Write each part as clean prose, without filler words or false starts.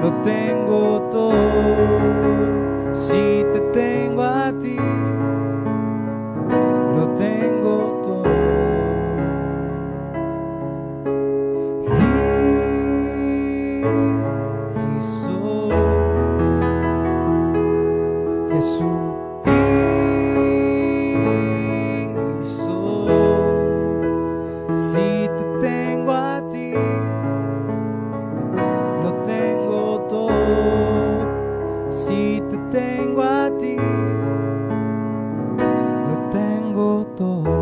lo tengo todo. Si te tengo a ti, lo tengo todo. Si te tengo a ti, lo tengo todo. Si te tengo a ti, lo tengo todo.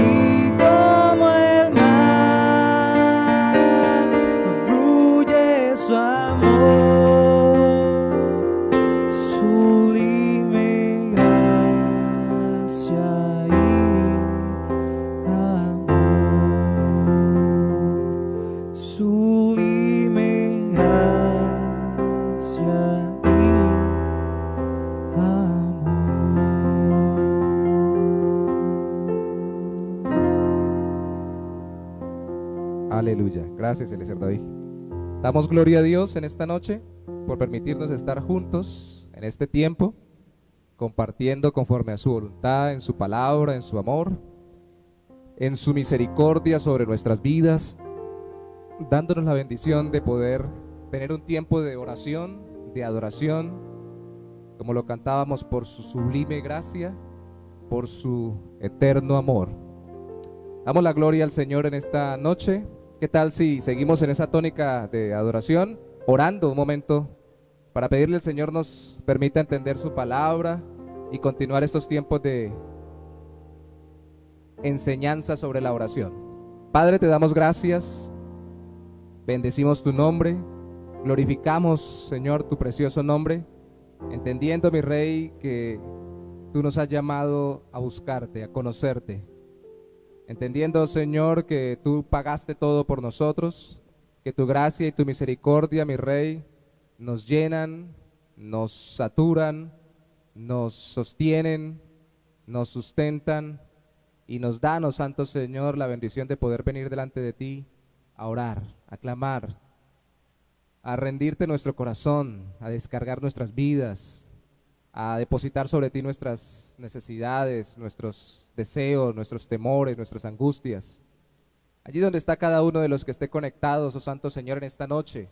y como el mar fluye su amor, sublime gracia y amor, sublime gracia y amor. Aleluya. Gracias, Eliezer David. Damos gloria a Dios en esta noche por permitirnos estar juntos en este tiempo, compartiendo conforme a su voluntad, en su palabra, en su amor, en su misericordia sobre nuestras vidas, dándonos la bendición de poder tener un tiempo de oración, de adoración, como lo cantábamos, por su sublime gracia, por su eterno amor. Damos la gloria al Señor en esta noche. ¿Qué tal si seguimos en esa tónica de adoración, orando un momento para pedirle al Señor nos permita entender su palabra y continuar estos tiempos de enseñanza sobre la oración? Padre, te damos gracias, bendecimos tu nombre, glorificamos, Señor, tu precioso nombre, entendiendo, mi Rey, que tú nos has llamado a buscarte, a conocerte, entendiendo, Señor, que tú pagaste todo por nosotros, que tu gracia y tu misericordia, mi Rey, nos llenan, nos saturan, nos sostienen, nos sustentan y nos dan, oh Santo Señor, la bendición de poder venir delante de ti a orar, a clamar, a rendirte nuestro corazón, a descargar nuestras vidas, a depositar sobre ti nuestras necesidades, nuestros deseos, nuestros temores, nuestras angustias. Allí donde está cada uno de los que esté conectados, oh Santo Señor, en esta noche,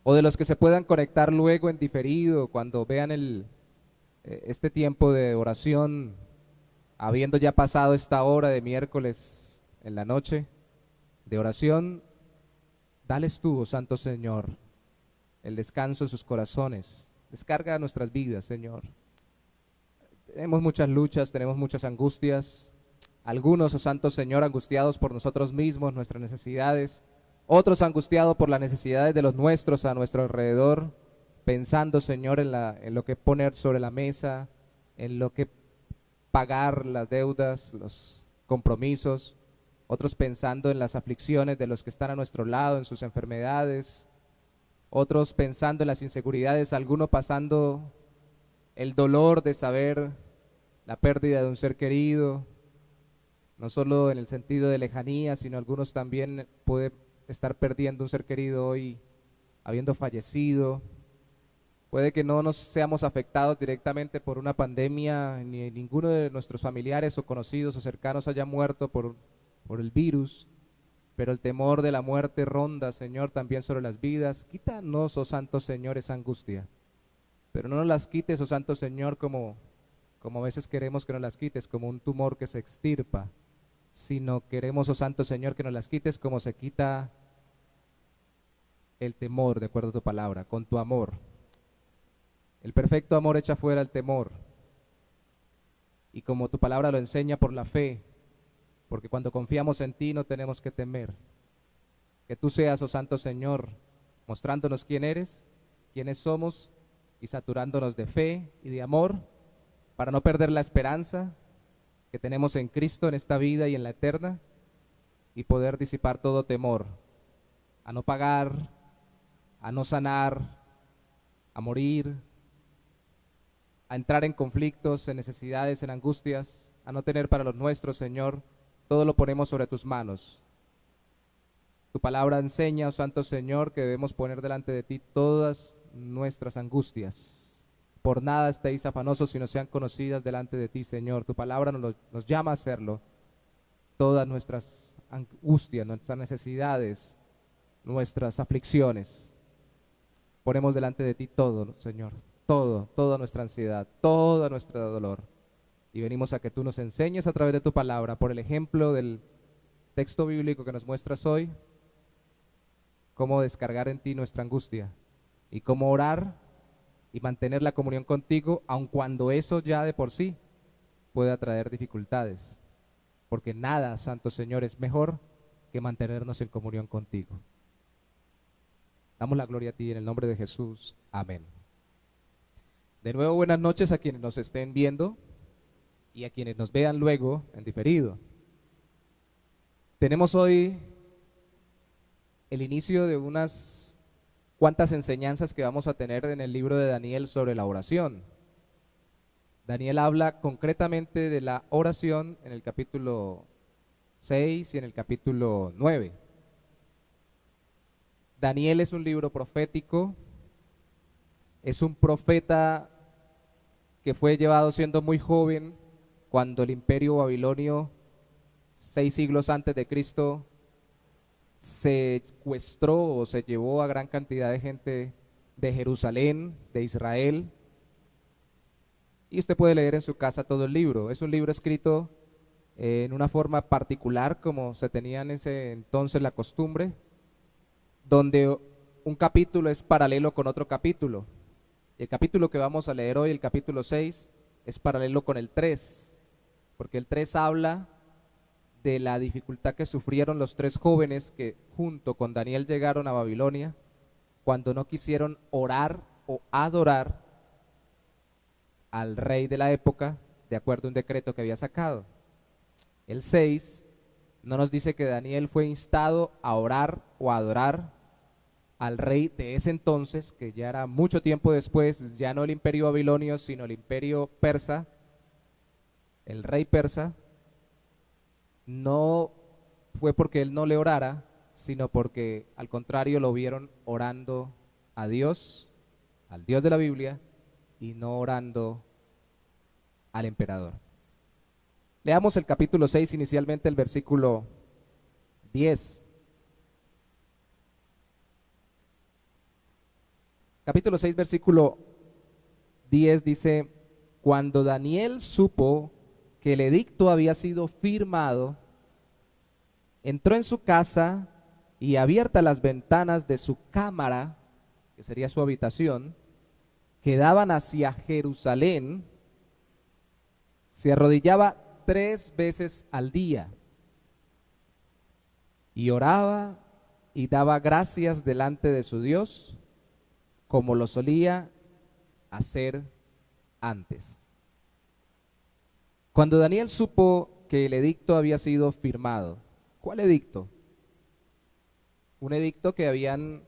o de los que se puedan conectar luego en diferido, cuando vean este tiempo de oración, habiendo ya pasado esta hora de miércoles en la noche de oración, dales tú, oh Santo Señor, el descanso en sus corazones. Descarga nuestras vidas, Señor. Tenemos muchas luchas, tenemos muchas angustias. Algunos, oh Santo Señor, angustiados por nosotros mismos, nuestras necesidades. Otros angustiados por las necesidades de los nuestros a nuestro alrededor. Pensando, Señor, en lo que poner sobre la mesa, en lo que pagar las deudas, los compromisos. Otros pensando en las aflicciones de los que están a nuestro lado, en sus enfermedades. Otros pensando en las inseguridades, algunos pasando el dolor de saber la pérdida de un ser querido, no solo en el sentido de lejanía, sino algunos también pueden estar perdiendo un ser querido hoy, habiendo fallecido. Puede que no nos seamos afectados directamente por una pandemia, ni ninguno de nuestros familiares o conocidos o cercanos haya muerto por el virus, pero el temor de la muerte ronda, Señor, también sobre las vidas. Quítanos, oh Santo Señor, esa angustia, pero no nos las quites, oh Santo Señor, como a veces queremos que nos las quites, como un tumor que se extirpa, sino queremos, oh Santo Señor, que nos las quites como se quita el temor, de acuerdo a tu palabra, con tu amor. El perfecto amor echa fuera el temor, y como tu palabra lo enseña, por la fe, porque cuando confiamos en ti no tenemos que temer. Que tú seas, oh Santo Señor, mostrándonos quién eres, quiénes somos, y saturándonos de fe y de amor, para no perder la esperanza que tenemos en Cristo en esta vida y en la eterna, y poder disipar todo temor, a no pagar, a no sanar, a morir, a entrar en conflictos, en necesidades, en angustias, a no tener para los nuestros, Señor. Todo lo ponemos sobre tus manos. Tu palabra enseña, oh Santo Señor, que debemos poner delante de ti todas nuestras angustias. Por nada estéis afanosos, sino sean conocidas delante de ti, Señor. Tu palabra nos llama a hacerlo. Todas nuestras angustias, nuestras necesidades, nuestras aflicciones, ponemos delante de ti todo, Señor. Toda nuestra ansiedad, todo nuestro dolor. Y venimos a que tú nos enseñes a través de tu palabra, por el ejemplo del texto bíblico que nos muestras hoy, cómo descargar en ti nuestra angustia y cómo orar y mantener la comunión contigo, aun cuando eso ya de por sí pueda traer dificultades, porque nada, Santo Señor, es mejor que mantenernos en comunión contigo. Damos la gloria a ti en el nombre de Jesús. Amén. De nuevo, buenas noches a quienes nos estén viendo y a quienes nos vean luego en diferido. Tenemos hoy el inicio de unas cuantas enseñanzas que vamos a tener en el libro de Daniel sobre la oración. Daniel habla concretamente de la oración en el capítulo 6 y en el capítulo 9. Daniel es un libro profético, es un profeta que fue llevado siendo muy joven cuando el imperio babilonio, 6 siglos antes de Cristo, se secuestró o se llevó a gran cantidad de gente de Jerusalén, de Israel. Y usted puede leer en su casa todo el libro. Es un libro escrito en una forma particular, como se tenía en ese entonces la costumbre, donde un capítulo es paralelo con otro capítulo. El capítulo que vamos a leer hoy, el capítulo 6, es paralelo con el 3, porque el 3 habla de la dificultad que sufrieron los 3 jóvenes que junto con Daniel llegaron a Babilonia cuando no quisieron orar o adorar al rey de la época de acuerdo a un decreto que había sacado. El 6 no nos dice que Daniel fue instado a orar o a adorar al rey de ese entonces, que ya era mucho tiempo después, ya no el imperio babilonio, sino el imperio persa, el rey persa. No fue porque él no le orara, sino porque al contrario lo vieron orando a Dios, al Dios de la Biblia, y no orando al emperador. Leamos el capítulo 6, inicialmente el versículo 10. Capítulo 6, versículo 10 dice: cuando Daniel supo que el edicto había sido firmado, entró en su casa y abiertas las ventanas de su cámara, que sería su habitación, que daban hacia Jerusalén, se arrodillaba 3 veces al día y oraba y daba gracias delante de su Dios, como lo solía hacer antes. Cuando Daniel supo que el edicto había sido firmado, ¿cuál edicto? Un edicto que habían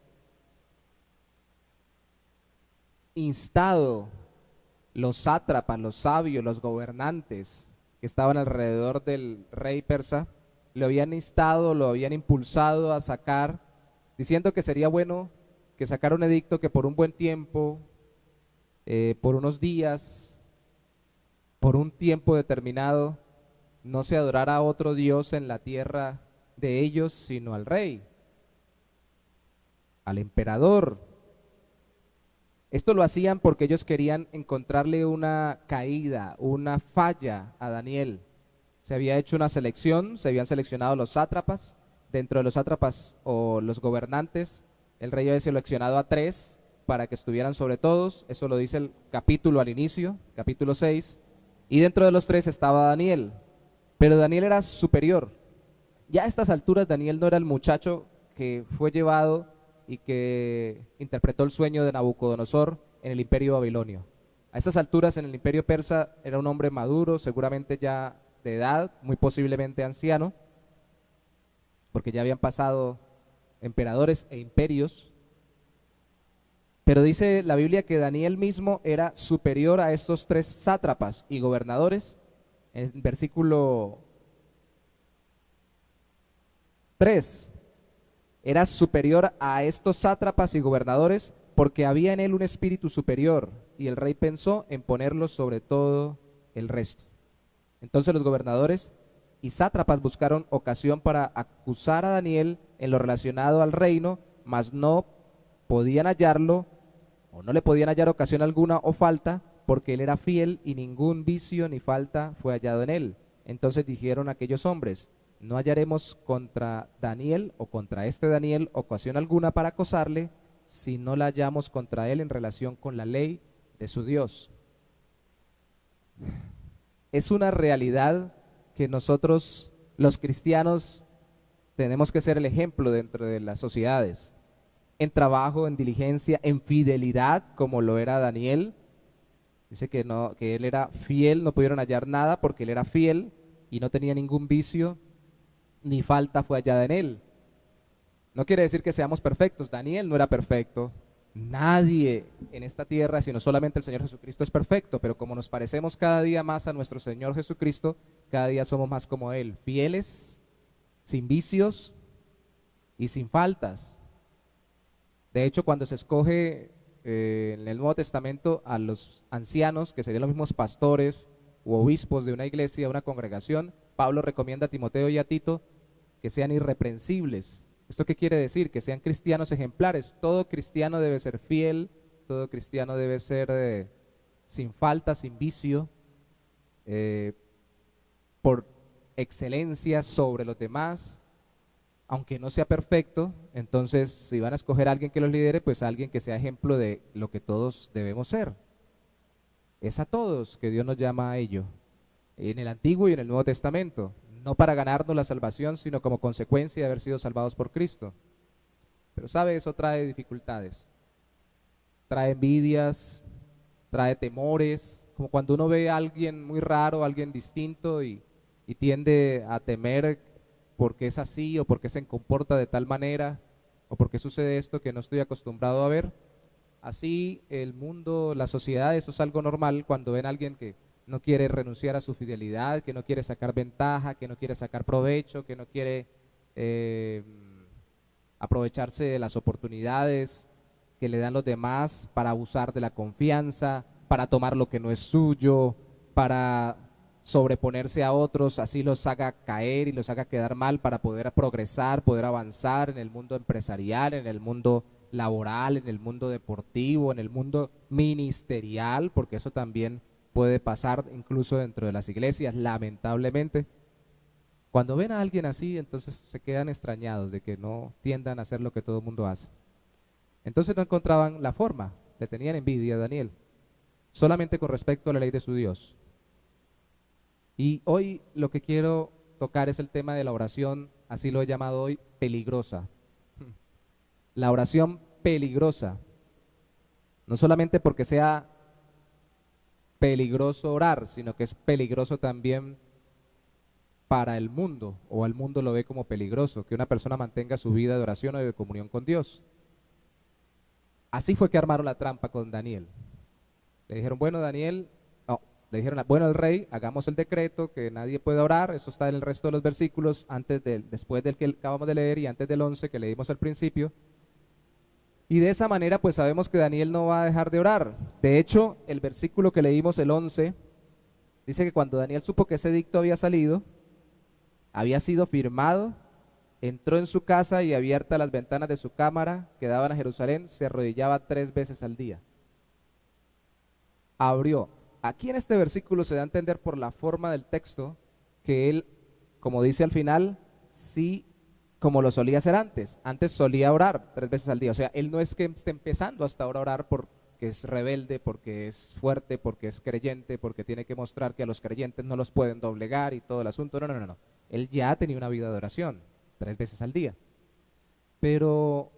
instado los sátrapas, los sabios, los gobernantes que estaban alrededor del rey persa, lo habían instado, lo habían impulsado a sacar, diciendo que sería bueno que sacara un edicto que por un buen tiempo, por unos días, por un tiempo determinado, no se adorara a otro Dios en la tierra de ellos, sino al rey, al emperador. Esto lo hacían porque ellos querían encontrarle una caída, una falla a Daniel. Se había hecho una selección, se habían seleccionado los sátrapas. Dentro de los sátrapas o los gobernantes, el rey había seleccionado a 3 para que estuvieran sobre todos. Eso lo dice el capítulo al inicio, capítulo 6. Y dentro de los 3 estaba Daniel. Pero Daniel era superior. Ya a estas alturas Daniel no era el muchacho que fue llevado y que interpretó el sueño de Nabucodonosor en el imperio babilonio. A estas alturas en el imperio persa era un hombre maduro, seguramente ya de edad, muy posiblemente anciano, porque ya habían pasado emperadores e imperios. Pero dice la Biblia que Daniel mismo era superior a estos 3 sátrapas y gobernadores. En el versículo 3, era superior a estos sátrapas y gobernadores porque había en él un espíritu superior, y el rey pensó en ponerlo sobre todo el resto. Entonces los gobernadores y sátrapas buscaron ocasión para acusar a Daniel en lo relacionado al reino, mas no podían hallarlo, o no le podían hallar ocasión alguna o falta, porque él era fiel y ningún vicio ni falta fue hallado en él. Entonces dijeron aquellos hombres: no hallaremos contra Daniel o contra este Daniel ocasión alguna para acosarle, si no la hallamos contra él en relación con la ley de su Dios. es una realidad que nosotros, los cristianos, tenemos que ser el ejemplo dentro de las sociedades, en trabajo, en diligencia, en fidelidad, como lo era Daniel. Dice que no, que él era fiel, no pudieron hallar nada porque él era fiel y no tenía ningún vicio, ni falta fue hallada en él. No quiere decir que seamos perfectos. Daniel no era perfecto. Nadie en esta tierra, sino solamente el Señor Jesucristo es perfecto, pero como nos parecemos cada día más a nuestro Señor Jesucristo, cada día somos más como Él, fieles, sin vicios y sin faltas. De hecho, cuando se escoge en el Nuevo Testamento a los ancianos, que serían los mismos pastores u obispos de una iglesia, una congregación, Pablo recomienda a Timoteo y a Tito que sean irreprensibles. ¿Esto qué quiere decir? Que sean cristianos ejemplares. Todo cristiano debe ser fiel, todo cristiano debe ser sin falta, sin vicio, por excelencia sobre los demás, aunque no sea perfecto. Entonces, si van a escoger a alguien que los lidere, pues a alguien que sea ejemplo de lo que todos debemos ser. Es a todos que Dios nos llama a ello, en el Antiguo y en el Nuevo Testamento. No para ganarnos la salvación, sino como consecuencia de haber sido salvados por Cristo. Pero sabe, eso trae dificultades, trae envidias, trae temores, como cuando uno ve a alguien muy raro, a alguien distinto y tiende a temer porque es así o porque se comporta de tal manera o porque sucede esto que no estoy acostumbrado a ver. Así el mundo, la sociedad, eso es algo normal cuando ven a alguien que no quiere renunciar a su fidelidad, que no quiere sacar ventaja, que no quiere sacar provecho, que no quiere aprovecharse de las oportunidades que le dan los demás para abusar de la confianza, para tomar lo que no es suyo, para sobreponerse a otros, así los haga caer y los haga quedar mal para poder progresar, poder avanzar en el mundo empresarial, en el mundo laboral, en el mundo deportivo, en el mundo ministerial, porque eso también puede pasar incluso dentro de las iglesias, lamentablemente. Cuando ven a alguien así, entonces se quedan extrañados de que no tiendan a hacer lo que todo el mundo hace. Entonces no encontraban la forma, le tenían envidia a Daniel, solamente con respecto a la ley de su Dios. Y hoy lo que quiero tocar es el tema de la oración, así lo he llamado hoy, peligrosa. La oración peligrosa, no solamente porque sea peligroso orar, sino que es peligroso también para el mundo, o el mundo lo ve como peligroso, que una persona mantenga su vida de oración o de comunión con Dios. Así fue que armaron la trampa con Daniel. Le dijeron, bueno, Daniel, no, le dijeron, bueno, al rey, hagamos el decreto que nadie puede orar, eso está en el resto de los versículos, después del que acabamos de leer y antes del 11 que leímos al principio. Y de esa manera pues sabemos que Daniel no va a dejar de orar. De hecho, el versículo que leímos, el 11, dice que cuando Daniel supo que ese edicto había salido, había sido firmado, entró en su casa y abiertas las ventanas de su cámara que daban a Jerusalén, se arrodillaba 3 veces al día. Abrió. Aquí en este versículo se da a entender por la forma del texto que él, como dice al final, sí, como lo solía hacer antes. Antes solía orar 3 veces al día. O sea, él no es que esté empezando hasta ahora a orar porque es rebelde, porque es fuerte, porque es creyente, porque tiene que mostrar que a los creyentes no los pueden doblegar y todo el asunto. No, no, no, no. Él ya tenía una vida de oración 3 veces al día. Pero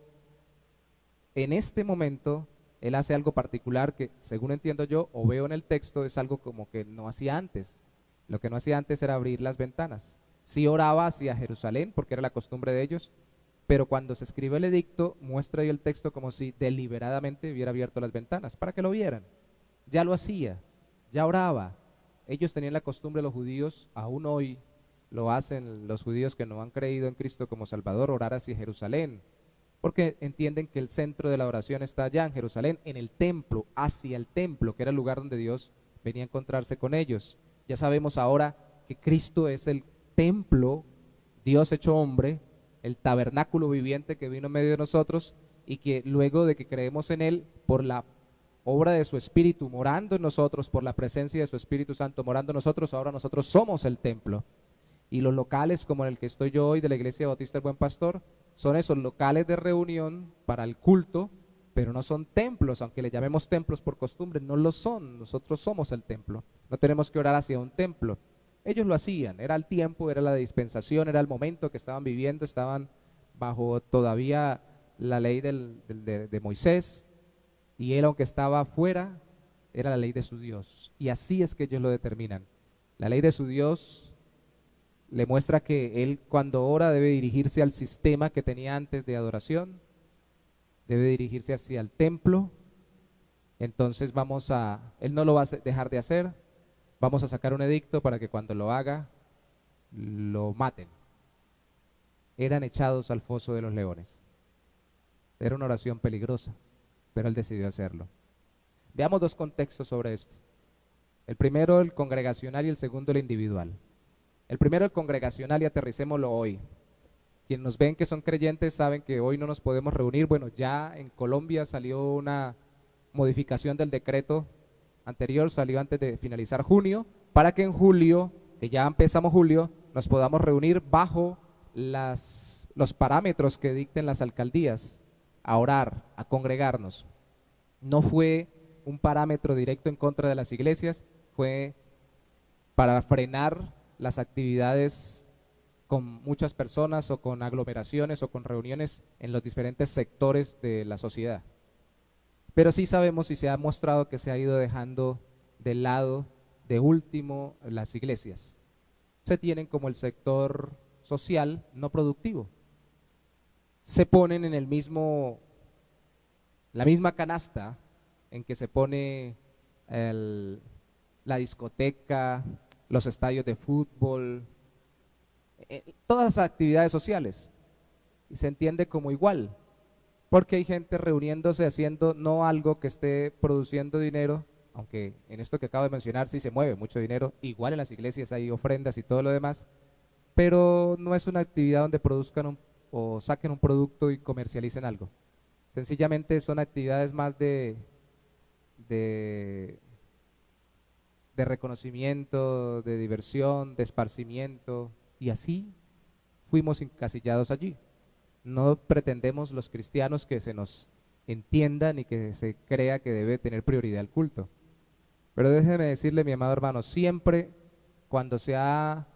en este momento él hace algo particular que, según entiendo yo o veo en el texto, es algo como que no hacía antes. Lo que no hacía antes era abrir las ventanas. Sí oraba hacia Jerusalén porque era la costumbre de ellos, pero cuando se escribe el edicto muestra ahí el texto como si deliberadamente hubiera abierto las ventanas para que lo vieran. Ya lo hacía, ya oraba. Ellos tenían la costumbre, los judíos, aún hoy lo hacen los judíos que no han creído en Cristo como Salvador, orar hacia Jerusalén, porque entienden que el centro de la oración está allá en Jerusalén, en el templo, hacia el templo, que era el lugar donde Dios venía a encontrarse con ellos. Ya sabemos ahora que Cristo es el templo, Dios hecho hombre, el tabernáculo viviente que vino en medio de nosotros, y que luego de que creemos en Él, por la obra de su Espíritu morando en nosotros, por la presencia de su Espíritu Santo morando en nosotros, ahora nosotros somos el templo. Y los locales como en el que estoy yo hoy de la Iglesia Bautista del Buen Pastor, son esos locales de reunión para el culto, pero no son templos, aunque le llamemos templos por costumbre, no lo son, nosotros somos el templo. no tenemos que orar hacia un templo. Ellos lo hacían, era el tiempo, era la dispensación, era el momento que estaban viviendo, estaban bajo todavía la ley de Moisés, y él, aunque estaba fuera, era la ley de su Dios. Y así es que ellos lo determinan. La ley de su Dios le muestra que él, cuando ora, debe dirigirse al sistema que tenía antes de adoración, debe dirigirse hacia el templo. Entonces él no lo va a dejar de hacer, vamos a sacar un edicto para que cuando lo haga, lo maten. Eran echados al foso de los leones. Era una oración peligrosa, pero él decidió hacerlo. Veamos dos contextos sobre esto. El primero, el congregacional, y el segundo, el individual. El primero, el congregacional, y aterricémoslo hoy. Quienes nos ven que son creyentes saben que hoy no nos podemos reunir. Bueno, ya en Colombia salió una modificación del decreto anterior, salió antes de finalizar junio, para que en julio, que ya empezamos julio, nos podamos reunir bajo los parámetros que dicten las alcaldías, a orar, a congregarnos. No fue un parámetro directo en contra de las iglesias, fue para frenar las actividades con muchas personas o con aglomeraciones o con reuniones en los diferentes sectores de la sociedad. Pero sí sabemos y se ha mostrado que se ha ido dejando de lado, de último, las iglesias. Se tienen como el sector social no productivo. Se ponen en la misma canasta en que se pone la discoteca, los estadios de fútbol, todas las actividades sociales, y se entiende como igual, porque hay gente reuniéndose haciendo no algo que esté produciendo dinero, aunque en esto que acabo de mencionar sí se mueve mucho dinero, igual en las iglesias hay ofrendas y todo lo demás, pero no es una actividad donde produzcan o saquen un producto y comercialicen algo. Sencillamente son actividades más de reconocimiento, de diversión, de esparcimiento, y así fuimos encasillados allí. No pretendemos los cristianos que se nos entienda ni que se crea que debe tener prioridad el culto. Pero déjeme decirle, mi amado hermano, siempre cuando se ha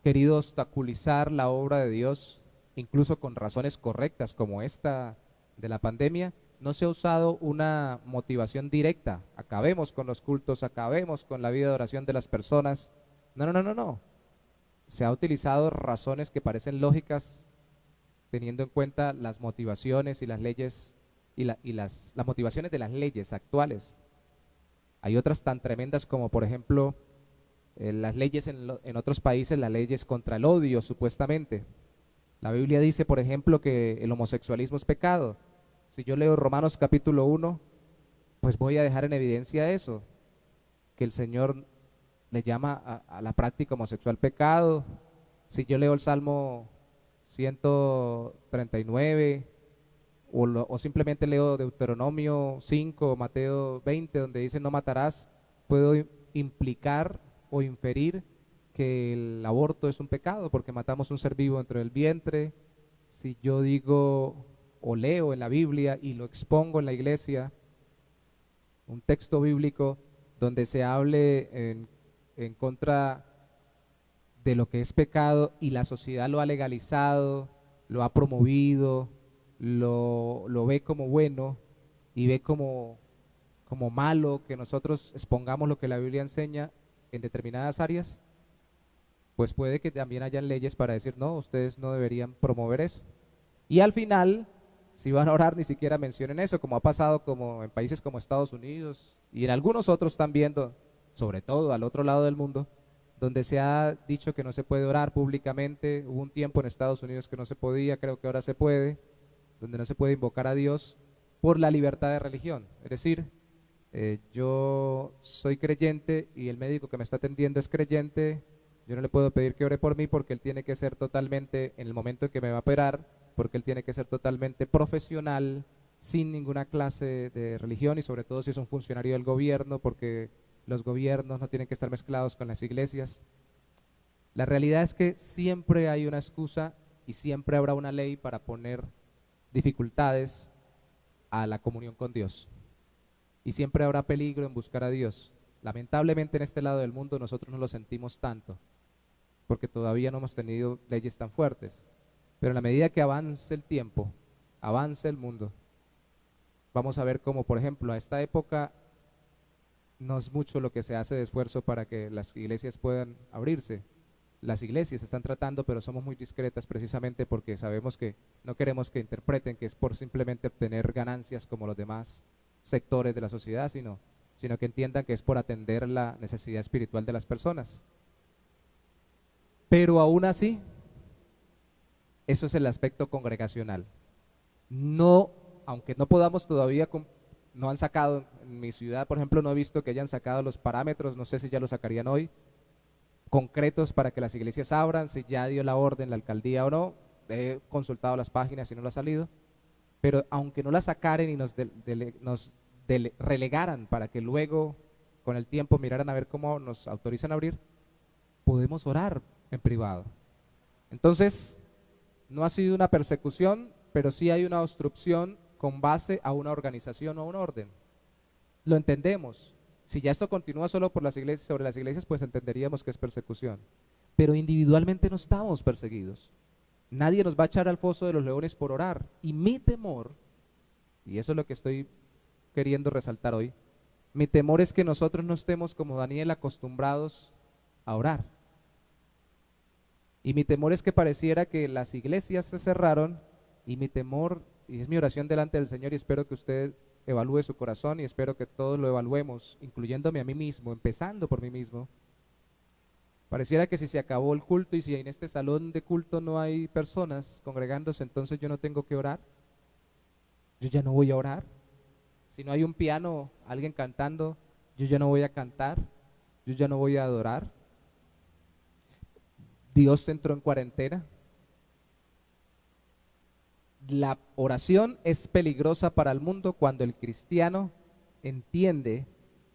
querido obstaculizar la obra de Dios, incluso con razones correctas como esta de la pandemia, no se ha usado una motivación directa, acabemos con los cultos, acabemos con la vida de oración de las personas. No. Se ha utilizado razones que parecen lógicas teniendo en cuenta las motivaciones y las leyes y las motivaciones de las leyes actuales. Hay otras tan tremendas como, por ejemplo, las leyes en otros países, las leyes contra el odio, supuestamente. La Biblia dice, por ejemplo, que el homosexualismo es pecado. Si yo leo Romanos capítulo 1, pues voy a dejar en evidencia eso, que el Señor le llama a la práctica homosexual pecado. Si yo leo el Salmo 139, o simplemente leo Deuteronomio 5, Mateo 20, donde dice no matarás, puedo implicar o inferir que el aborto es un pecado porque matamos un ser vivo dentro del vientre. Si yo digo o leo en la Biblia y lo expongo en la iglesia, un texto bíblico donde se hable en contra de lo que es pecado y la sociedad lo ha legalizado, lo ha promovido, lo ve como bueno y ve como malo que nosotros expongamos lo que la Biblia enseña en determinadas áreas, pues puede que también hayan leyes para decir, no, ustedes no deberían promover eso. Y al final, si van a orar, ni siquiera mencionen eso, como ha pasado como en países como Estados Unidos y en algunos otros también, sobre todo al otro lado del mundo, donde se ha dicho que no se puede orar públicamente. Hubo un tiempo en Estados Unidos que no se podía, creo que ahora se puede, donde no se puede invocar a Dios por la libertad de religión. Es decir, yo soy creyente y el médico que me está atendiendo es creyente, yo no le puedo pedir que ore por mí porque él tiene que ser totalmente, en el momento en que me va a operar, porque él tiene que ser totalmente profesional, sin ninguna clase de religión, y sobre todo si es un funcionario del gobierno, porque los gobiernos no tienen que estar mezclados con las iglesias. La realidad es que siempre hay una excusa y siempre habrá una ley para poner dificultades a la comunión con Dios. Y siempre habrá peligro en buscar a Dios. Lamentablemente en este lado del mundo nosotros no lo sentimos tanto, porque todavía no hemos tenido leyes tan fuertes. Pero en la medida que avance el tiempo, avance el mundo, vamos a ver cómo, por ejemplo, a esta época no es mucho lo que se hace de esfuerzo para que las iglesias puedan abrirse. Las iglesias están tratando, pero somos muy discretas precisamente porque sabemos que no queremos que interpreten que es por simplemente obtener ganancias como los demás sectores de la sociedad, sino que entiendan que es por atender la necesidad espiritual de las personas. Pero aún así, eso es el aspecto congregacional. No, aunque no podamos todavía, no han sacado, en mi ciudad por ejemplo no he visto que hayan sacado los parámetros, no sé si ya lo sacarían hoy, concretos para que las iglesias abran, si ya dio la orden la alcaldía o no. He consultado las páginas y no lo ha salido, pero aunque no la sacaren y relegaran para que luego con el tiempo miraran a ver cómo nos autorizan a abrir, podemos orar en privado. Entonces, no ha sido una persecución, pero sí hay una obstrucción con base a una organización o a un orden. Lo entendemos. Si ya esto continúa solo por las iglesias, sobre las iglesias, pues entenderíamos que es persecución. Pero individualmente no estamos perseguidos. Nadie nos va a echar al foso de los leones por orar. Y mi temor, y eso es lo que estoy queriendo resaltar hoy, mi temor es que nosotros no estemos como Daniel acostumbrados a orar. Y mi temor es que pareciera que las iglesias se cerraron, y mi temor, y es mi oración delante del Señor, y espero que usted evalúe su corazón y espero que todos lo evaluemos, incluyéndome a mí mismo, empezando por mí mismo. Pareciera que si se acabó el culto y si en este salón de culto no hay personas congregándose, entonces yo no tengo que orar. Yo ya no voy a orar. Si no hay un piano, alguien cantando, yo ya no voy a cantar. Yo ya no voy a adorar. Dios entró en cuarentena. La oración es peligrosa para el mundo cuando el cristiano entiende,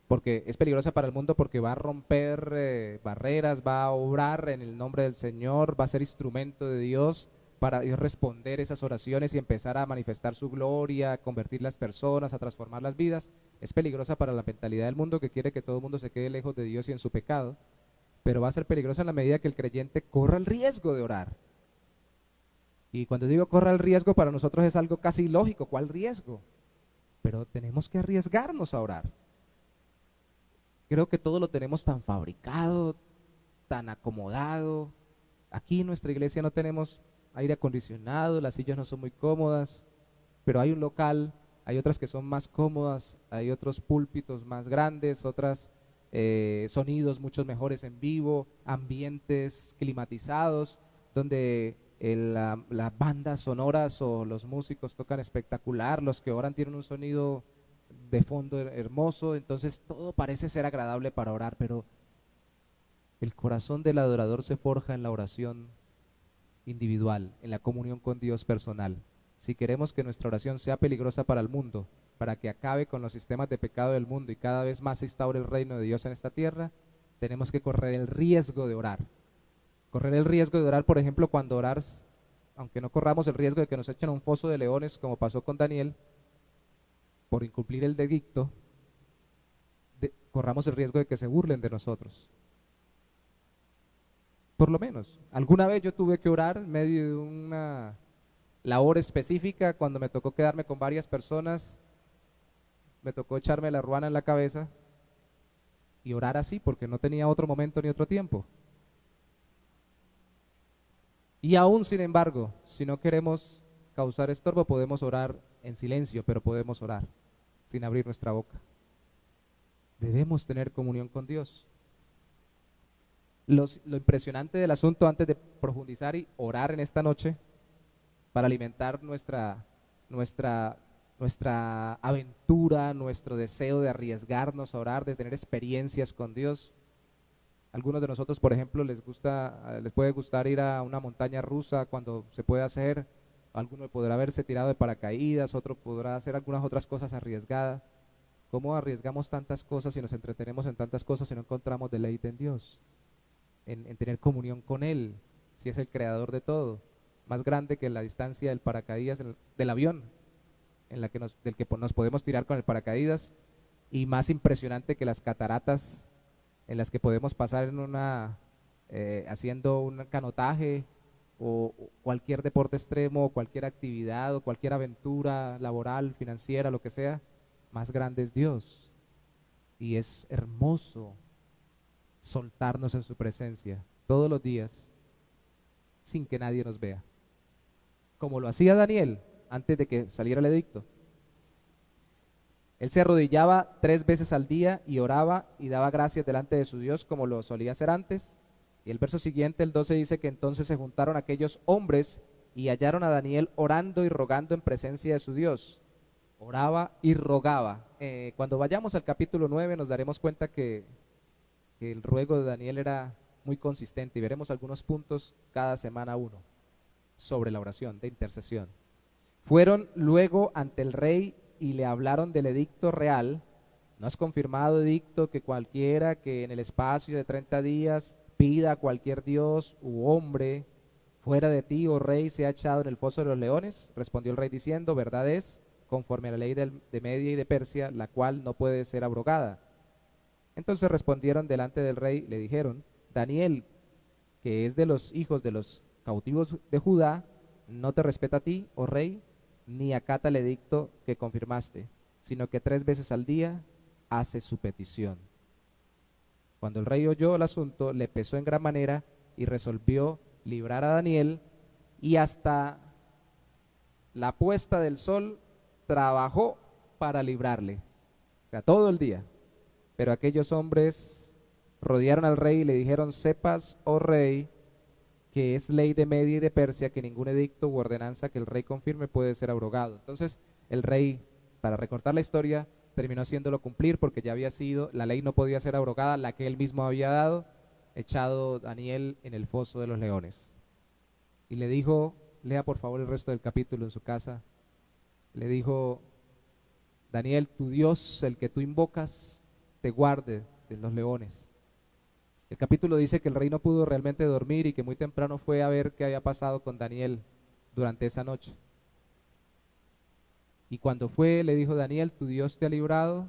porque es peligrosa para el mundo porque va a romper barreras, va a obrar en el nombre del Señor, va a ser instrumento de Dios para responder esas oraciones y empezar a manifestar su gloria, a convertir las personas, a transformar las vidas. Es peligrosa para la mentalidad del mundo que quiere que todo el mundo se quede lejos de Dios y en su pecado, pero va a ser peligrosa en la medida que el creyente corra el riesgo de orar. Y cuando digo corra el riesgo, para nosotros es algo casi ilógico. ¿Cuál riesgo? Pero tenemos que arriesgarnos a orar. Creo que todo lo tenemos tan fabricado, tan acomodado. Aquí en nuestra iglesia no tenemos aire acondicionado, las sillas no son muy cómodas, pero hay un local, hay otras que son más cómodas, hay otros púlpitos más grandes, otras sonidos muchos mejores en vivo, ambientes climatizados, donde las bandas sonoras o los músicos tocan espectacular, los que oran tienen un sonido de fondo hermoso, entonces todo parece ser agradable para orar, pero el corazón del adorador se forja en la oración individual, en la comunión con Dios personal. Si queremos que nuestra oración sea peligrosa para el mundo, para que acabe con los sistemas de pecado del mundo y cada vez más se instaure el reino de Dios en esta tierra, tenemos que correr el riesgo de orar. Correr el riesgo de orar, por ejemplo, cuando orar, aunque no corramos el riesgo de que nos echen a un foso de leones, como pasó con Daniel, por incumplir el edicto, corramos el riesgo de que se burlen de nosotros. Por lo menos, alguna vez yo tuve que orar en medio de una labor específica, cuando me tocó quedarme con varias personas, me tocó echarme la ruana en la cabeza y orar así, porque no tenía otro momento ni otro tiempo. Y aún, sin embargo, si no queremos causar estorbo, podemos orar en silencio, pero podemos orar sin abrir nuestra boca. Debemos tener comunión con Dios. Lo impresionante del asunto, antes de profundizar y orar en esta noche, para alimentar nuestra aventura, nuestro deseo de arriesgarnos a orar, de tener experiencias con Dios. Algunos de nosotros, por ejemplo, les puede gustar ir a una montaña rusa cuando se puede hacer. Alguno podrá haberse tirado de paracaídas, otro podrá hacer algunas otras cosas arriesgadas. ¿Cómo arriesgamos tantas cosas y nos entretenemos en tantas cosas y no encontramos deleite en Dios? En tener comunión con Él, si es el creador de todo, más grande que la distancia del paracaídas, del avión, del que nos podemos tirar con el paracaídas, y más impresionante que las cataratas en las que podemos pasar en haciendo un canotaje o cualquier deporte extremo, o cualquier actividad, o cualquier aventura laboral, financiera, lo que sea. Más grande es Dios, y es hermoso soltarnos en su presencia todos los días sin que nadie nos vea, como lo hacía Daniel antes de que saliera el edicto. Él se arrodillaba 3 veces al día y oraba y daba gracias delante de su Dios como lo solía hacer antes. Y el verso siguiente, el 12, dice que entonces se juntaron aquellos hombres y hallaron a Daniel orando y rogando en presencia de su Dios. Oraba y rogaba. Cuando vayamos al capítulo 9 nos daremos cuenta que el ruego de Daniel era muy consistente, y veremos algunos puntos cada semana uno sobre la oración de intercesión. Fueron luego ante el rey y le hablaron del edicto real. No es confirmado edicto que cualquiera que en el espacio de 30 días pida a cualquier dios u hombre fuera de ti, oh rey, sea echado en el foso de los leones. Respondió el rey diciendo: verdad es, conforme a la ley de Media y de Persia, la cual no puede ser abrogada. Entonces respondieron delante del rey, le dijeron: Daniel, que es de los hijos de los cautivos de Judá, no te respeta a ti, oh rey, ni acata el edicto que confirmaste, sino que 3 veces al día hace su petición. Cuando el rey oyó el asunto, le pesó en gran manera y resolvió librar a Daniel, y hasta la puesta del sol trabajó para librarle, o sea, todo el día. Pero aquellos hombres rodearon al rey y le dijeron: sepas, oh rey, que es ley de Media y de Persia que ningún edicto u ordenanza que el rey confirme puede ser abrogado. Entonces el rey, para recortar la historia, terminó haciéndolo cumplir, porque ya había sido, la ley no podía ser abrogada, la que él mismo había dado, echado Daniel en el foso de los leones. Y le dijo, lea por favor el resto del capítulo en su casa, le dijo: Daniel, tu Dios, el que tú invocas, te guarde de los leones. El capítulo dice que el rey no pudo realmente dormir y que muy temprano fue a ver qué había pasado con Daniel durante esa noche. Y cuando fue, le dijo: Daniel, tu Dios te ha librado.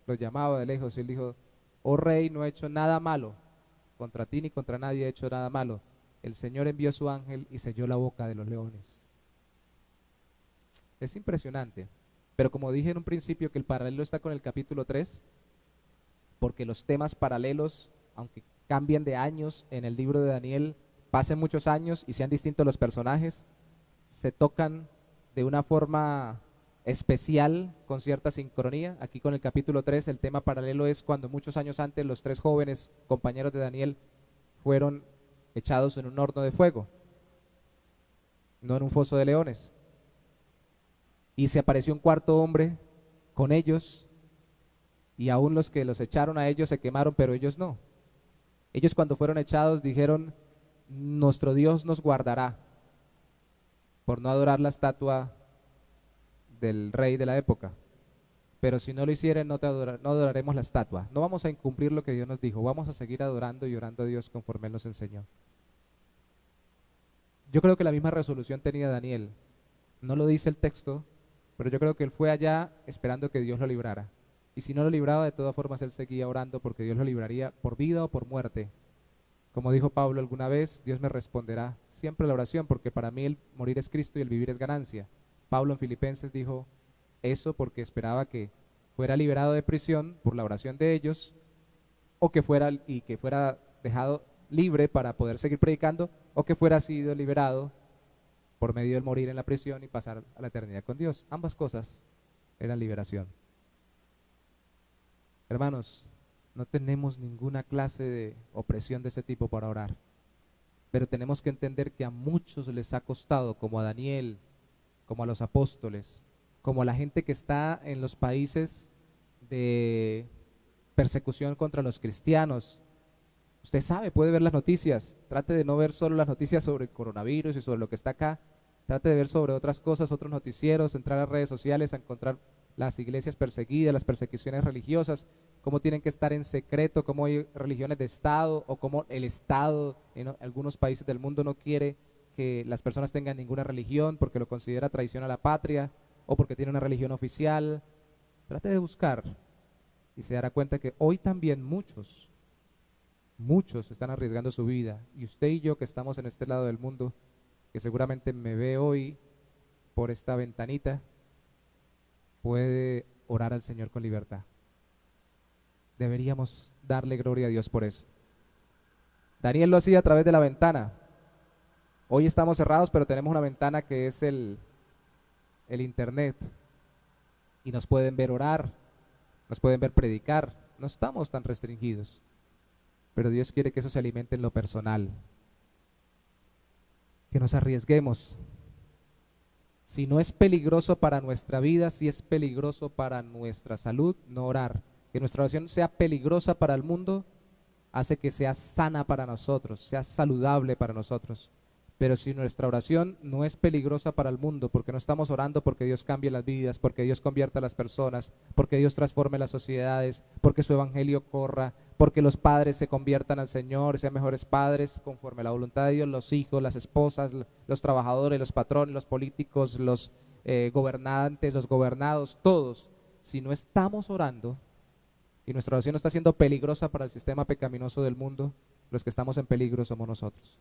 Lo llamaba de lejos y él dijo: oh rey, no he hecho nada malo, contra ti ni contra nadie he hecho nada malo. El Señor envió su ángel y selló la boca de los leones. Es impresionante, pero como dije en un principio que el paralelo está con el capítulo 3, porque los temas paralelos, aunque cambien de años en el libro de Daniel, pasen muchos años y sean distintos los personajes, se tocan de una forma especial, con cierta sincronía. Aquí con el capítulo 3 el tema paralelo es cuando muchos años antes los 3 jóvenes compañeros de Daniel fueron echados en un horno de fuego, no en un foso de leones, y se apareció un cuarto hombre con ellos, y aún los que los echaron a ellos se quemaron, pero ellos no. Ellos, cuando fueron echados, dijeron: nuestro Dios nos guardará por no adorar la estatua del rey de la época, pero si no lo hicieren, no adoraremos la estatua. No vamos a incumplir lo que Dios nos dijo, vamos a seguir adorando y orando a Dios conforme Él nos enseñó. Yo creo que la misma resolución tenía Daniel. No lo dice el texto, pero yo creo que él fue allá esperando que Dios lo librara. Y si no lo libraba, de todas formas él seguía orando, porque Dios lo libraría por vida o por muerte. Como dijo Pablo alguna vez: Dios me responderá. Siempre la oración, porque para mí el morir es Cristo y el vivir es ganancia. Pablo en Filipenses dijo eso porque esperaba que fuera liberado de prisión por la oración de ellos, o que fuera dejado libre para poder seguir predicando, o que fuera sido liberado por medio del morir en la prisión y pasar a la eternidad con Dios. Ambas cosas eran liberación. Hermanos, no tenemos ninguna clase de opresión de ese tipo para orar, pero tenemos que entender que a muchos les ha costado, como a Daniel, como a los apóstoles, como a la gente que está en los países de persecución contra los cristianos. Usted sabe, puede ver las noticias, trate de no ver solo las noticias sobre el coronavirus y sobre lo que está acá, trate de ver sobre otras cosas, otros noticieros, entrar a redes sociales a encontrar las iglesias perseguidas, las persecuciones religiosas, cómo tienen que estar en secreto, cómo hay religiones de Estado, o cómo el Estado en algunos países del mundo no quiere que las personas tengan ninguna religión porque lo considera traición a la patria, o porque tiene una religión oficial. Trate de buscar y se dará cuenta que hoy también muchos están arriesgando su vida, y usted y yo que estamos en este lado del mundo, que seguramente me ve hoy por esta ventanita, puede orar al Señor con libertad. Deberíamos darle gloria a Dios por eso. Daniel lo hacía a través de la ventana. Hoy estamos cerrados, pero tenemos una ventana que es el internet, y nos pueden ver orar, nos pueden ver predicar. No estamos tan restringidos, pero Dios quiere que eso se alimente en lo personal, que nos arriesguemos. Si no es peligroso para nuestra vida, si es peligroso para nuestra salud, no orar. Que nuestra oración sea peligrosa para el mundo hace que sea sana para nosotros, sea saludable para nosotros. Pero si nuestra oración no es peligrosa para el mundo, porque no estamos orando porque Dios cambie las vidas, porque Dios convierta a las personas, porque Dios transforme las sociedades, porque su evangelio corra, porque los padres se conviertan al Señor, sean mejores padres conforme a la voluntad de Dios, los hijos, las esposas, los trabajadores, los patrones, los políticos, los gobernantes, los gobernados, todos. Si no estamos orando y nuestra oración no está siendo peligrosa para el sistema pecaminoso del mundo, los que estamos en peligro somos nosotros.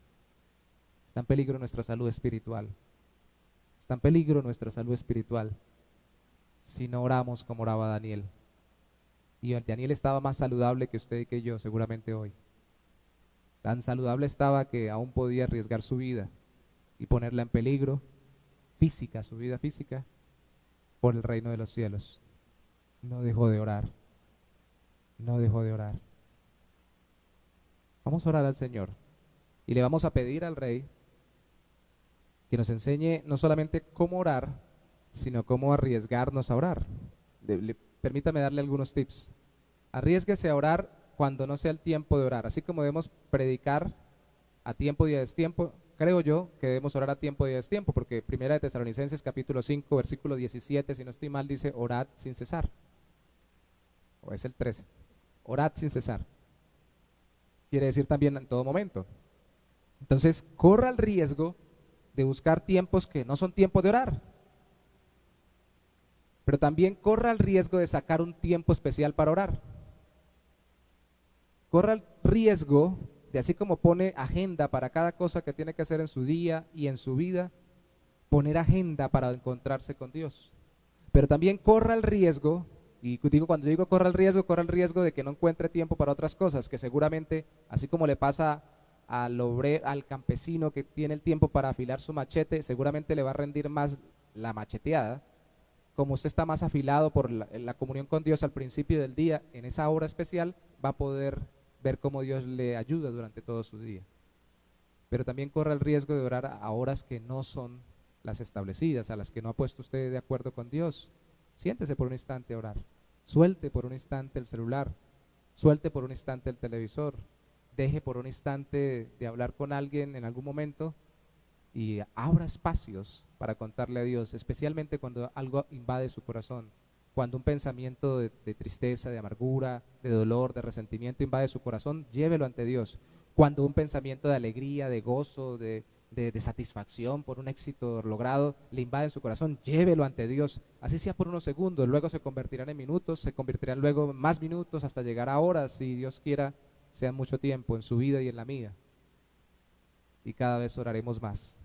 Está en peligro nuestra salud espiritual. Está en peligro nuestra salud espiritual si no oramos como oraba Daniel. Y Daniel estaba más saludable que usted y que yo, seguramente hoy. Tan saludable estaba que aún podía arriesgar su vida y ponerla en peligro física, su vida física, por el reino de los cielos. No dejó de orar. No dejó de orar. Vamos a orar al Señor y le vamos a pedir al Rey que nos enseñe no solamente cómo orar, sino cómo arriesgarnos a orar. Permítame darle algunos tips. Arriésguese a orar cuando no sea el tiempo de orar. Así como debemos predicar a tiempo y a destiempo, creo yo que debemos orar a tiempo y a destiempo, porque Primera de Tesalonicenses capítulo 5, versículo 17, si no estoy mal, dice orad sin cesar. O es el 13. Orad sin cesar. Quiere decir también en todo momento. Entonces, corra el riesgo de buscar tiempos que no son tiempos de orar. Pero también corra el riesgo de sacar un tiempo especial para orar. Corra el riesgo de, así como pone agenda para cada cosa que tiene que hacer en su día y en su vida, poner agenda para encontrarse con Dios. Pero también corra el riesgo, y digo, cuando digo corra el riesgo de que no encuentre tiempo para otras cosas, que seguramente, así como le pasa al campesino que tiene el tiempo para afilar su machete, seguramente le va a rendir más la macheteada. Como usted está más afilado por la comunión con Dios al principio del día, en esa hora especial va a poder ver cómo Dios le ayuda durante todo su día. Pero también corre el riesgo de orar a horas que no son las establecidas, a las que no ha puesto usted de acuerdo con Dios. Siéntese por un instante a orar, suelte por un instante el celular, suelte por un instante el televisor, deje por un instante de hablar con alguien en algún momento y abra espacios para contarle a Dios, especialmente cuando algo invade su corazón, cuando un pensamiento de tristeza, de amargura, de dolor, de resentimiento invade su corazón, llévelo ante Dios. Cuando un pensamiento de alegría, de gozo, de satisfacción por un éxito logrado le invade en su corazón, llévelo ante Dios, así sea por unos segundos, luego se convertirán en minutos, se convertirán luego en más minutos hasta llegar a horas, si Dios quiera, sea mucho tiempo en su vida y en la mía. Y cada vez oraremos más.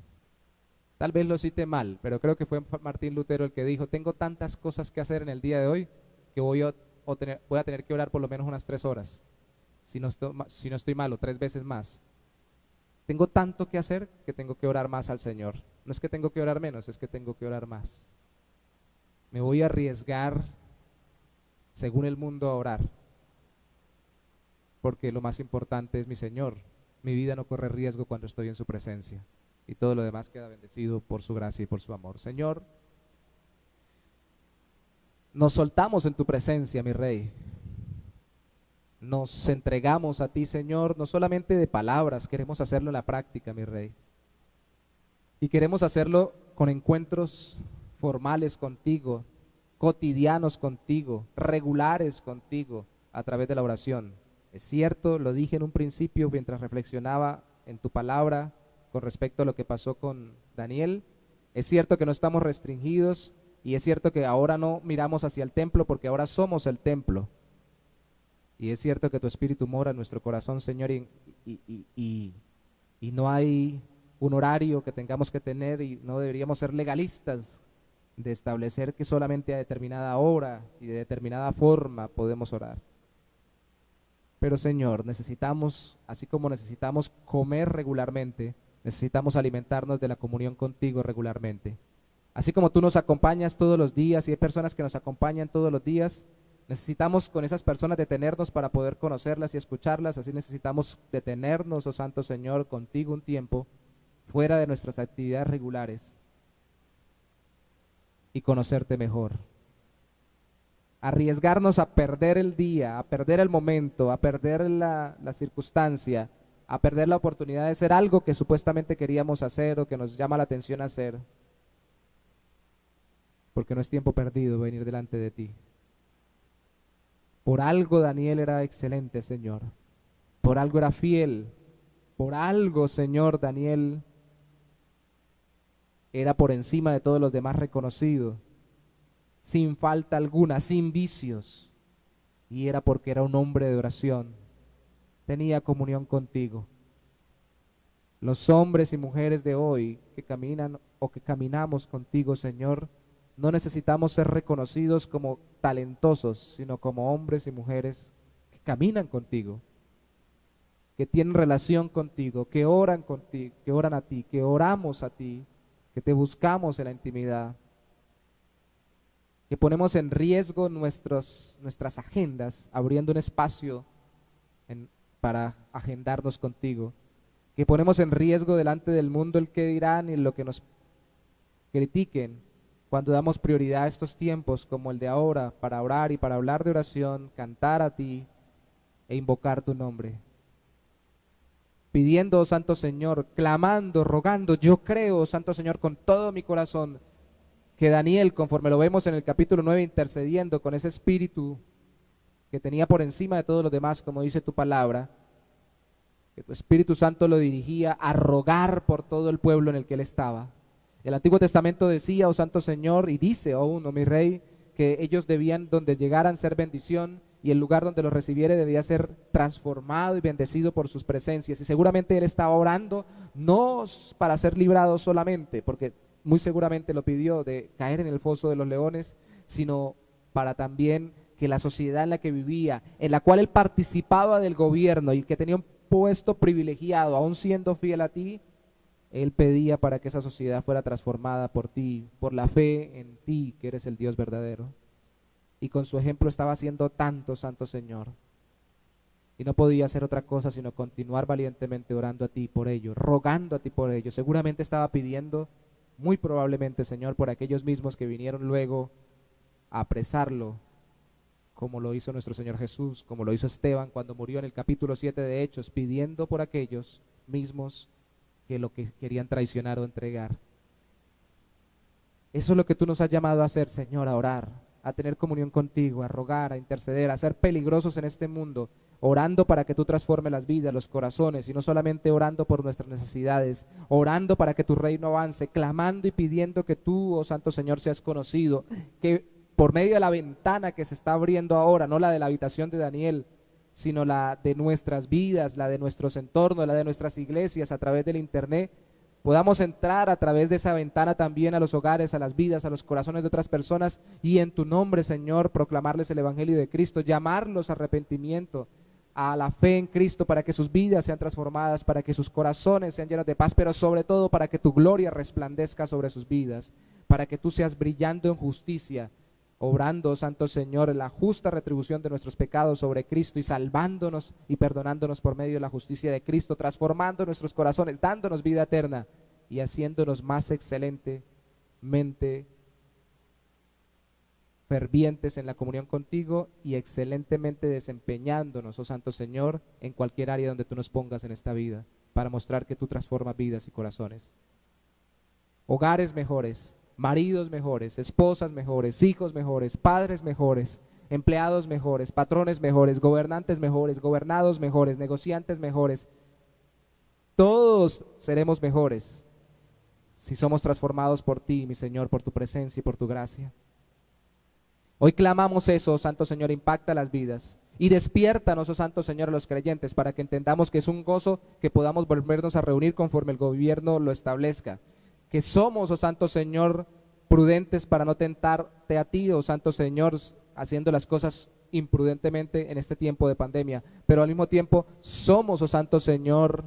Tal vez lo cite mal, pero creo que fue Martín Lutero el que dijo, tengo tantas cosas que hacer en el día de hoy que voy a tener que orar por lo menos unas 3 horas, si no estoy mal, o 3 veces más. Tengo tanto que hacer que tengo que orar más al Señor. No es que tengo que orar menos, es que tengo que orar más. Me voy a arriesgar, según el mundo, a orar, porque lo más importante es mi Señor. Mi vida no corre riesgo cuando estoy en su presencia, y todo lo demás queda bendecido por su gracia y por su amor. Señor, nos soltamos en tu presencia, mi Rey. Nos entregamos a ti, Señor, no solamente de palabras, queremos hacerlo en la práctica, mi Rey. Y queremos hacerlo con encuentros formales contigo, cotidianos contigo, regulares contigo, a través de la oración. Es cierto, lo dije en un principio mientras reflexionaba en tu palabra con respecto a lo que pasó con Daniel. Es cierto que no estamos restringidos y es cierto que ahora no miramos hacia el templo porque ahora somos el templo. Y es cierto que tu Espíritu mora en nuestro corazón, Señor, y no hay un horario que tengamos que tener y no deberíamos ser legalistas de establecer que solamente a determinada hora y de determinada forma podemos orar. Pero Señor, necesitamos, así como necesitamos comer regularmente, necesitamos alimentarnos de la comunión contigo regularmente. Así como tú nos acompañas todos los días y hay personas que nos acompañan todos los días, necesitamos con esas personas detenernos para poder conocerlas y escucharlas. Así necesitamos detenernos, oh Santo Señor, contigo un tiempo, fuera de nuestras actividades regulares, y conocerte mejor. Arriesgarnos a perder el día, a perder el momento, a perder la circunstancia, a perder la oportunidad de hacer algo que supuestamente queríamos hacer o que nos llama la atención hacer, porque no es tiempo perdido venir delante de ti. Por algo Daniel era excelente, Señor. Por algo era fiel. Por algo, Señor, Daniel era por encima de todos los demás reconocido, sin falta alguna, sin vicios. Y era porque era un hombre de oración. Tenía comunión contigo. Los hombres y mujeres de hoy que caminan o que caminamos contigo, Señor, no necesitamos ser reconocidos como talentosos, sino como hombres y mujeres que caminan contigo, que tienen relación contigo, que oran contigo, que oran a ti, que oramos a ti, que te buscamos en la intimidad, que ponemos en riesgo nuestras agendas, abriendo un espacio para agendarnos contigo, que ponemos en riesgo delante del mundo el que dirán y lo que nos critiquen, cuando damos prioridad a estos tiempos como el de ahora, para orar y para hablar de oración, cantar a ti e invocar tu nombre. Pidiendo, oh Santo Señor, clamando, rogando, yo creo, oh Santo Señor, con todo mi corazón, que Daniel, conforme lo vemos en el capítulo 9, intercediendo con ese espíritu que tenía por encima de todos los demás, como dice tu palabra, que tu Espíritu Santo lo dirigía a rogar por todo el pueblo en el que él estaba. El Antiguo Testamento decía, oh Santo Señor, y dice aún, oh mi Rey, que ellos debían, donde llegaran, ser bendición, y el lugar donde los recibiere debía ser transformado y bendecido por sus presencias. Y seguramente él estaba orando, no para ser librado solamente, porque muy seguramente lo pidió, de caer en el foso de los leones, sino para también que la sociedad en la que vivía, en la cual él participaba del gobierno y que tenía un puesto privilegiado, aún siendo fiel a ti, él pedía para que esa sociedad fuera transformada por ti, por la fe en ti, que eres el Dios verdadero. Y con su ejemplo estaba haciendo tanto, Santo Señor. Y no podía hacer otra cosa sino continuar valientemente orando a ti por ello, rogando a ti por ello. Seguramente estaba pidiendo, muy probablemente, Señor, por aquellos mismos que vinieron luego a apresarlo, como lo hizo nuestro Señor Jesús, como lo hizo Esteban cuando murió en el capítulo 7 de Hechos, pidiendo por aquellos mismos que lo que querían traicionar o entregar. Eso es lo que tú nos has llamado a hacer, Señor, a orar, a tener comunión contigo, a rogar, a interceder, a ser peligrosos en este mundo, orando para que tú transformes las vidas, los corazones, y no solamente orando por nuestras necesidades, orando para que tu reino avance, clamando y pidiendo que tú, oh Santo Señor, seas conocido, que por medio de la ventana que se está abriendo ahora, no la de la habitación de Daniel, sino la de nuestras vidas, la de nuestros entornos, la de nuestras iglesias a través del internet, podamos entrar a través de esa ventana también a los hogares, a las vidas, a los corazones de otras personas y en tu nombre, Señor, proclamarles el Evangelio de Cristo, llamarlos a arrepentimiento, a la fe en Cristo, para que sus vidas sean transformadas, para que sus corazones sean llenos de paz, pero sobre todo para que tu gloria resplandezca sobre sus vidas, para que tú seas brillando en justicia, obrando, Santo Señor, la justa retribución de nuestros pecados sobre Cristo y salvándonos y perdonándonos por medio de la justicia de Cristo, transformando nuestros corazones, dándonos vida eterna y haciéndonos más excelentemente fervientes en la comunión contigo y excelentemente desempeñándonos, oh Santo Señor, en cualquier área donde tú nos pongas en esta vida, para mostrar que tú transformas vidas y corazones. Hogares mejores, maridos mejores, esposas mejores, hijos mejores, padres mejores, empleados mejores, patrones mejores, gobernantes mejores, gobernados mejores, negociantes mejores. Todos seremos mejores si somos transformados por ti, mi Señor, por tu presencia y por tu gracia. Hoy clamamos eso, Santo Señor, impacta las vidas. Y despiértanos, oh Santo Señor, a los creyentes, para que entendamos que es un gozo que podamos volvernos a reunir conforme el gobierno lo establezca. Que somos, oh Santo Señor, prudentes para no tentarte a ti, oh Santo Señor, haciendo las cosas imprudentemente en este tiempo de pandemia. Pero al mismo tiempo somos, oh Santo Señor,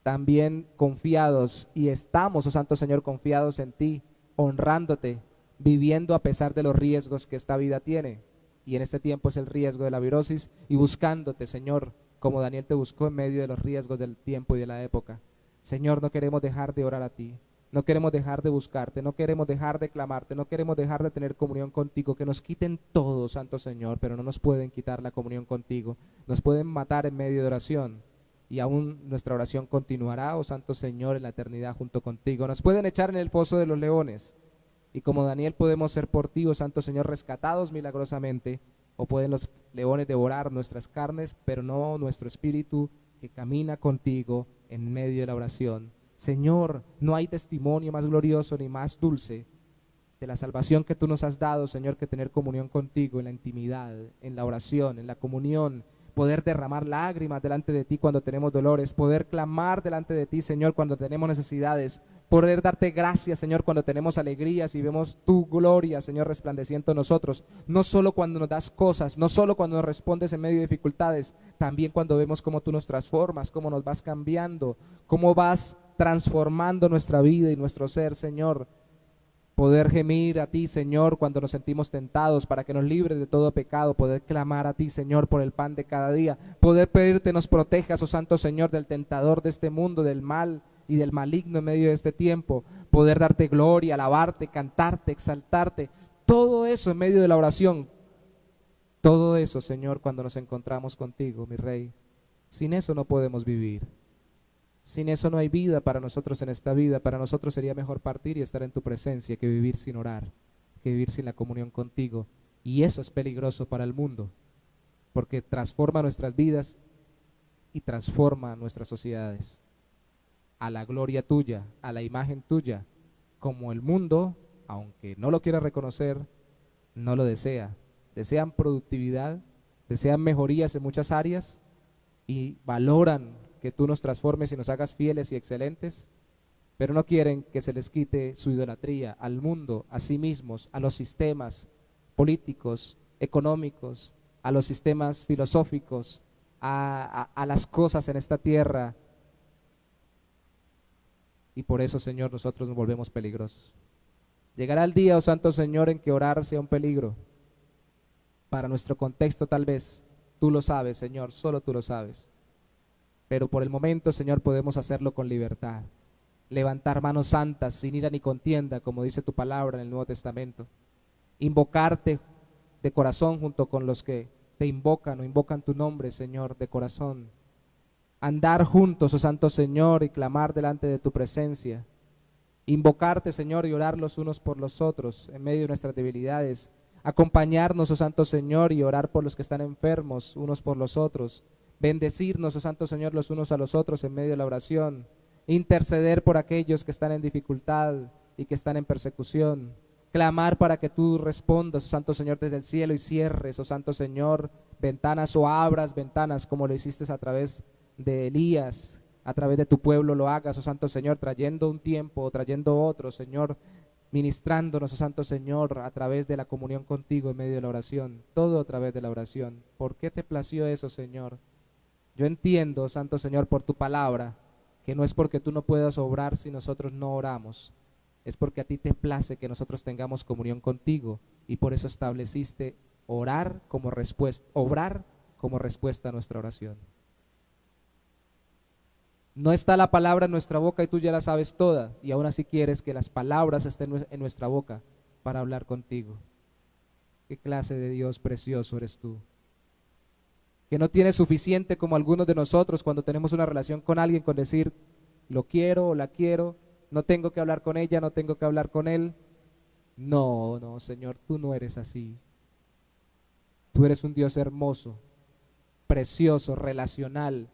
también confiados, y estamos, oh Santo Señor, confiados en ti, honrándote, viviendo a pesar de los riesgos que esta vida tiene. Y en este tiempo es el riesgo de la virosis, y buscándote, Señor, como Daniel te buscó en medio de los riesgos del tiempo y de la época. Señor, no queremos dejar de orar a ti, no queremos dejar de buscarte, no queremos dejar de clamarte, no queremos dejar de tener comunión contigo. Que nos quiten todo, Santo Señor, pero no nos pueden quitar la comunión contigo. Nos pueden matar en medio de oración, y aún nuestra oración continuará, oh Santo Señor, en la eternidad junto contigo. Nos pueden echar en el foso de los leones, y como Daniel podemos ser por ti, oh Santo Señor, rescatados milagrosamente, o pueden los leones devorar nuestras carnes, pero no nuestro espíritu que camina contigo en medio de la oración. Señor, no hay testimonio más glorioso ni más dulce de la salvación que tú nos has dado, Señor, que tener comunión contigo en la intimidad, en la oración, en la comunión, poder derramar lágrimas delante de ti cuando tenemos dolores, poder clamar delante de ti, Señor, cuando tenemos necesidades, poder darte gracias, Señor, cuando tenemos alegrías y vemos tu gloria, Señor, resplandeciendo en nosotros, no solo cuando nos das cosas, no solo cuando nos respondes en medio de dificultades, también cuando vemos cómo tú nos transformas, cómo nos vas cambiando, cómo vas transformando nuestra vida y nuestro ser, Señor. Poder gemir a ti, Señor, cuando nos sentimos tentados, para que nos libres de todo pecado, poder clamar a ti, Señor, por el pan de cada día, poder pedirte nos protejas, oh Santo Señor, del tentador de este mundo, del mal y del maligno en medio de este tiempo, poder darte gloria, alabarte, cantarte, exaltarte, todo eso en medio de la oración, todo eso, Señor, cuando nos encontramos contigo, mi Rey. Sin eso no podemos vivir. Sin eso no hay vida para nosotros en esta vida. Para nosotros sería mejor partir y estar en tu presencia que vivir sin orar, que vivir sin la comunión contigo. Y eso es peligroso para el mundo, porque transforma nuestras vidas y transforma nuestras sociedades a la gloria tuya, a la imagen tuya, como el mundo, aunque no lo quiera reconocer, no lo desea. Desean productividad, desean mejorías en muchas áreas y valoran que tú nos transformes y nos hagas fieles y excelentes, pero no quieren que se les quite su idolatría al mundo, a sí mismos, a los sistemas políticos, económicos, a los sistemas filosóficos, a las cosas en esta tierra. Y por eso, Señor, nosotros nos volvemos peligrosos. Llegará el día, oh Santo Señor, en que orar sea un peligro. Para nuestro contexto tal vez, tú lo sabes, Señor, solo tú lo sabes. Pero por el momento, Señor, podemos hacerlo con libertad. Levantar manos santas sin ira ni contienda, como dice tu palabra en el Nuevo Testamento. Invocarte de corazón junto con los que te invocan o invocan tu nombre, Señor, de corazón. Andar juntos, oh Santo Señor, y clamar delante de tu presencia. Invocarte, Señor, y orar los unos por los otros en medio de nuestras debilidades. Acompañarnos, oh Santo Señor, y orar por los que están enfermos, unos por los otros. Bendecirnos, oh Santo Señor, los unos a los otros en medio de la oración. Interceder por aquellos que están en dificultad y que están en persecución. Clamar para que tú respondas, oh Santo Señor, desde el cielo y cierres, oh Santo Señor, ventanas o abras ventanas como lo hiciste a través de Elías, a través de tu pueblo lo hagas, oh Santo Señor, trayendo un tiempo, trayendo otro, Señor, ministrándonos, oh Santo Señor, a través de la comunión contigo en medio de la oración, todo a través de la oración. ¿Por qué te plació eso, Señor? Yo entiendo, Santo Señor, por tu palabra, que no es porque tú no puedas obrar si nosotros no oramos, es porque a ti te place que nosotros tengamos comunión contigo, y por eso estableciste orar como respuesta, obrar como respuesta a nuestra oración. No está la palabra en nuestra boca y tú ya la sabes toda, y aún así quieres que las palabras estén en nuestra boca para hablar contigo. ¿Qué clase de Dios precioso eres tú? Que no tienes suficiente como algunos de nosotros cuando tenemos una relación con alguien con decir, lo quiero o la quiero, no tengo que hablar con ella, no tengo que hablar con él. No, no, Señor, tú no eres así. Tú eres un Dios hermoso, precioso, relacional.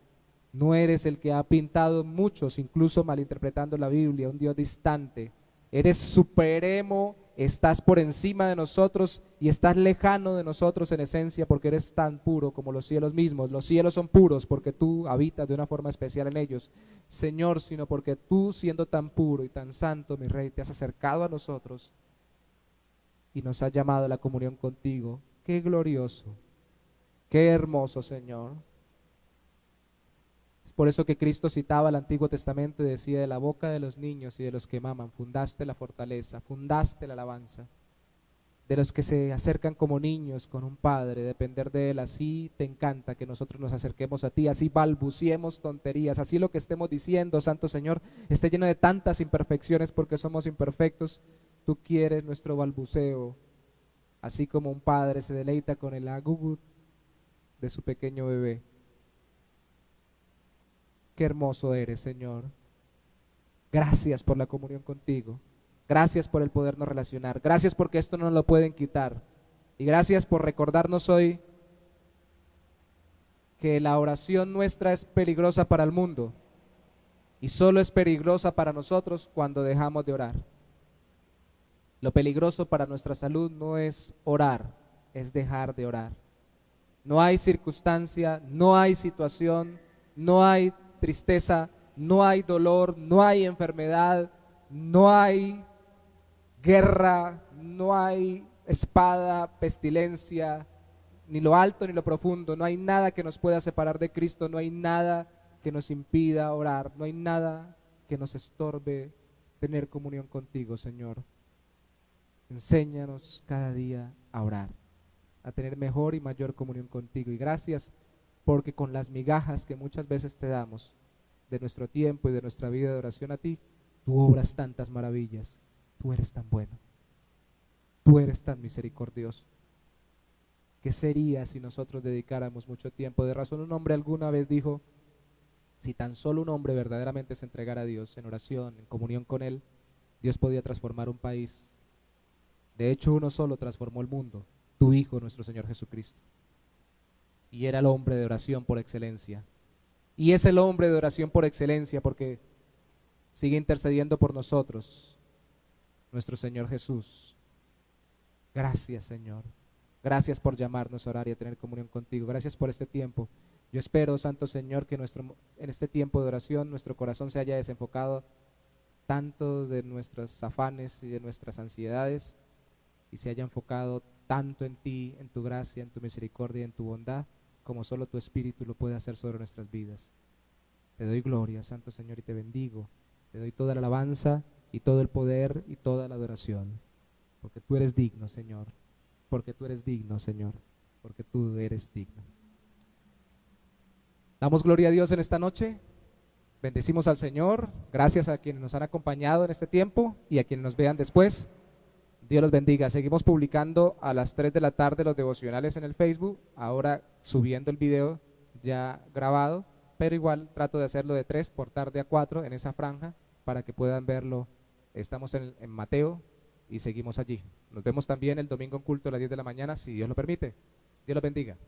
No eres el que ha pintado muchos, incluso malinterpretando la Biblia, un Dios distante. Eres supremo estás por encima de nosotros y estás lejano de nosotros en esencia, porque eres tan puro como los cielos mismos. Los cielos son puros porque tú habitas de una forma especial en ellos, Señor, sino porque tú, siendo tan puro y tan santo, mi Rey, te has acercado a nosotros y nos has llamado a la comunión contigo. Qué glorioso, qué hermoso, Señor. Es por eso que Cristo citaba el Antiguo Testamento y decía: de la boca de los niños y de los que maman fundaste la fortaleza, fundaste la alabanza. De los que se acercan como niños con un padre, depender de él. Así te encanta que nosotros nos acerquemos a ti, así balbuciemos tonterías, así lo que estemos diciendo, Santo Señor, esté lleno de tantas imperfecciones porque somos imperfectos. Tú quieres nuestro balbuceo, así como un padre se deleita con el agugut de su pequeño bebé. Qué hermoso eres, Señor. Gracias por la comunión contigo. Gracias por el podernos relacionar. Gracias porque esto no nos lo pueden quitar. Y gracias por recordarnos hoy que la oración nuestra es peligrosa para el mundo y solo es peligrosa para nosotros cuando dejamos de orar. Lo peligroso para nuestra salud no es orar, es dejar de orar. No hay circunstancia, no hay situación, no hay tristeza, no hay dolor, no hay enfermedad, no hay guerra, no hay espada, pestilencia, ni lo alto ni lo profundo. No hay nada que nos pueda separar de Cristo, no hay nada que nos impida orar, no hay nada que nos estorbe tener comunión contigo, Señor. Enséñanos cada día a orar, a tener mejor y mayor comunión contigo. Y gracias porque con las migajas que muchas veces te damos de nuestro tiempo y de nuestra vida de oración a ti, tú obras tantas maravillas. Tú eres tan bueno, tú eres tan misericordioso. ¿Qué sería si nosotros dedicáramos mucho tiempo? De razón un hombre alguna vez dijo: si tan solo un hombre verdaderamente se entregara a Dios en oración, en comunión con Él, Dios podía transformar un país. De hecho, uno solo transformó el mundo: tu Hijo, nuestro Señor Jesucristo. Y era el hombre de oración por excelencia. Y es el hombre de oración por excelencia porque sigue intercediendo por nosotros, nuestro Señor Jesús. Gracias, Señor. Gracias por llamarnos a orar y a tener comunión contigo. Gracias por este tiempo. Yo espero, Santo Señor, que en este tiempo de oración nuestro corazón se haya desenfocado tanto de nuestros afanes y de nuestras ansiedades y se haya enfocado tanto en ti, en tu gracia, en tu misericordia y en tu bondad, como solo tu Espíritu lo puede hacer sobre nuestras vidas. Te doy gloria, Santo Señor, y te bendigo. Te doy toda la alabanza y todo el poder y toda la adoración, porque tú eres digno, Señor, porque tú eres digno, Señor, porque tú eres digno. Damos gloria a Dios en esta noche, bendecimos al Señor, gracias a quienes nos han acompañado en este tiempo y a quienes nos vean después. Dios los bendiga. Seguimos publicando a las 3 de la tarde los devocionales en el Facebook, ahora subiendo el video ya grabado, pero igual trato de hacerlo de 3 por tarde a 4 en esa franja para que puedan verlo. Estamos en Mateo y seguimos allí. Nos vemos también el domingo en culto a las 10 de la mañana, si Dios lo permite. Dios los bendiga.